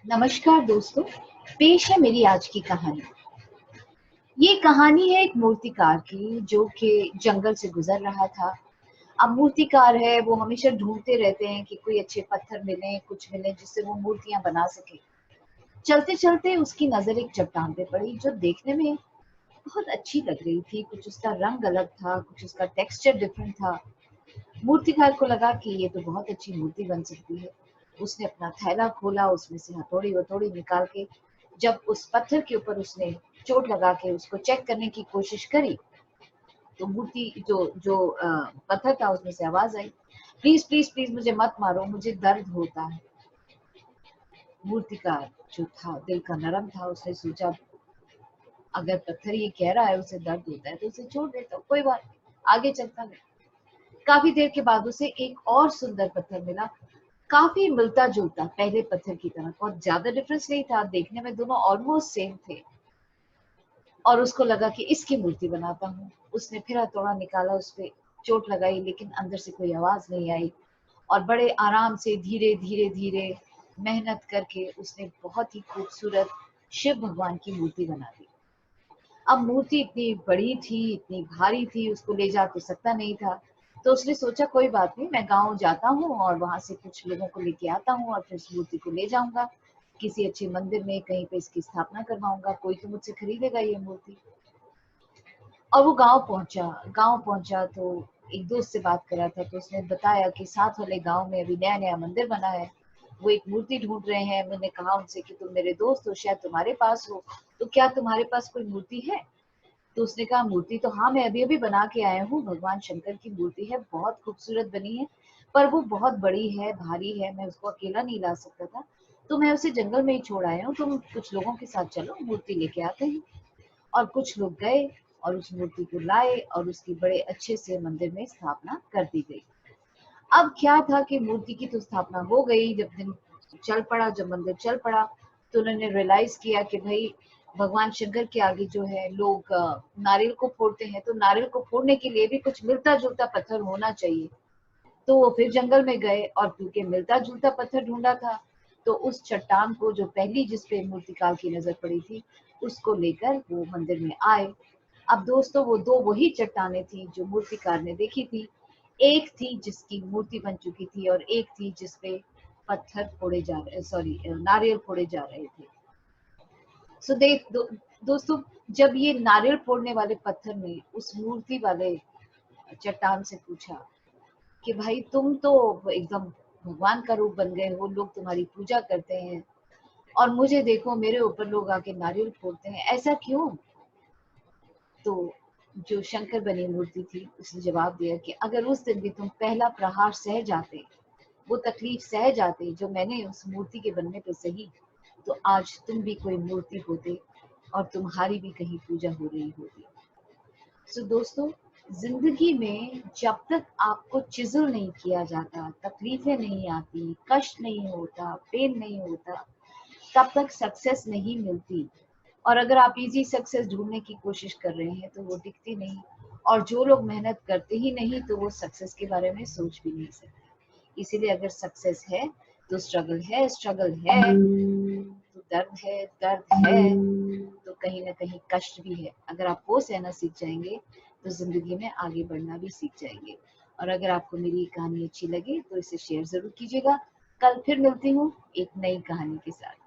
नमस्कार दोस्तों। पेश है मेरी आज की कहानी। ये कहानी है एक मूर्तिकार की जो कि जंगल से गुजर रहा था। अब मूर्तिकार है, वो हमेशा ढूंढते रहते हैं कि कोई अच्छे पत्थर मिले, कुछ मिले जिससे वो मूर्तियां बना सके। चलते चलते उसकी नजर एक चट्टान पे पड़ी जो देखने में बहुत अच्छी लग रही थी। कुछ उसका रंग अलग था, कुछ उसका टेक्सचर डिफरेंट था। मूर्तिकार को लगा कि ये तो बहुत अच्छी मूर्ति बन सकती है। उसने अपना थैला खोला, उसमें से हथौड़ी वथौड़ी निकाल के जब उस पत्थर के ऊपर उसने चोट लगा के उसको चेक करने की कोशिश करी, तो मूर्ति जो जो पत्थर था उसमें से आवाज आई, प्लीज प्लीज प्लीज मुझे मत मारो, मुझे दर्द होता है। मूर्तिकार जो था दिल का नरम था, उसने सोचा अगर पत्थर ये कह रहा है उसे दर्द होता है तो उसे छोड़ देता हूँ, कोई बात नहीं, आगे चलता गया। काफी देर के बाद उसे एक और सुंदर पत्थर मिला, काफी मिलता जुलता पहले पत्थर की तरह। बहुत ज्यादा डिफरेंस नहीं था, देखने में दोनों ऑलमोस्ट सेम थे। और उसको लगा कि इसकी मूर्ति बनाता हूँ। उसने फिर हथौड़ा निकाला, उस पे चोट लगाई, लेकिन अंदर से कोई आवाज नहीं आई। और बड़े आराम से धीरे धीरे धीरे मेहनत करके उसने बहुत ही खूबसूरत शिव भगवान की मूर्ति बना दी। अब मूर्ति इतनी बड़ी थी, इतनी भारी थी, उसको ले जा तो सकता नहीं था। तो उसने सोचा कोई बात नहीं, मैं गांव जाता हूँ और वहां से कुछ लोगों को लेके आता हूँ और फिर इस मूर्ति को ले जाऊंगा, किसी अच्छे मंदिर में कहीं पे इसकी स्थापना करवाऊंगा, कोई तो मुझसे खरीदेगा ये मूर्ति। और वो गांव पहुंचा तो एक दोस्त से बात कर रहा था, तो उसने बताया कि साथ वाले गांव में अभी नया नया मंदिर बना है, वो एक मूर्ति ढूंढ रहे हैं। मैंने कहा उनसे कि तुम मेरे दोस्त हो, शायद तुम्हारे पास हो, तो क्या तुम्हारे पास कोई मूर्ति है? तो उसने कहा मूर्ति तो हाँ, मैं अभी अभी बना के आया हूँ, भगवान शंकर की मूर्ति है, बहुत खूबसूरत बनी है, पर वो बहुत बड़ी है, भारी है, मैं उसको अकेला नहीं ला सकता था, तो मैं उसे जंगल में ही छोड़ आया हूँ, तुम कुछ लोगों के साथ चलो, मूर्ति लेके आते हैं। और कुछ लोग गए और उस मूर्ति को लाए और उसकी बड़े अच्छे से मंदिर में स्थापना कर दी गई। अब क्या था कि मूर्ति की तो स्थापना हो गई, जब दिन चल पड़ा, जब मंदिर चल पड़ा, तो उन्होंने रियलाइज किया कि भाई भगवान शंकर के आगे जो है लोग नारियल को फोड़ते हैं, तो नारियल को फोड़ने के लिए भी कुछ मिलता जुलता पत्थर होना चाहिए। तो वो फिर जंगल में गए और क्योंकि मिलता जुलता पत्थर ढूंढा था, तो उस चट्टान को जो पहली जिसपे मूर्तिकार की नजर पड़ी थी, उसको लेकर वो मंदिर में आए। अब दोस्तों, वो दो वही चट्टाने थी जो मूर्तिकार ने देखी थी। एक थी जिसकी मूर्ति बन चुकी थी और एक थी जिसपे पत्थर फोड़े जा रहे, सॉरी, नारियल फोड़े जा रहे थे। सो दोस्तों, जब ये नारियल फोड़ने वाले पत्थर ने उस मूर्ति वाले चट्टान से पूछा कि भाई तुम तो एकदम भगवान का रूप बन गए हो, लोग तुम्हारी पूजा करते हैं, और मुझे देखो, मेरे ऊपर लोग आके नारियल फोड़ते हैं, ऐसा क्यों? तो जो शंकर बनी मूर्ति थी उसने जवाब दिया कि अगर उस दिन भी तुम पहला प्रहार सह जाते, वो तकलीफ सह जाते जो मैंने उस मूर्ति के बनने पे सही, तो आज तुम भी कोई मूर्ति होते और तुम्हारी भी कहीं पूजा हो रही होती। सो दोस्तों, जिंदगी में जब तक आपको चिजल नहीं किया जाता, तकलीफें नहीं आती, कष्ट नहीं होता, पेन नहीं होता, तब तक सक्सेस नहीं मिलती। और अगर आप इजी सक्सेस ढूंढने की कोशिश कर रहे हैं तो वो टिकती नहीं। और जो लोग मेहनत करते ही नहीं तो वो सक्सेस के बारे में सोच भी नहीं सकते। इसीलिए अगर सक्सेस है तो स्ट्रगल है, स्ट्रगल है तो दर्द है, दर्द है तो कहीं ना कहीं कष्ट भी है। अगर आप वो सहना सीख जाएंगे तो जिंदगी में आगे बढ़ना भी सीख जाएंगे। और अगर आपको मेरी ये कहानी अच्छी लगे तो इसे शेयर जरूर कीजिएगा। कल फिर मिलती हूँ एक नई कहानी के साथ।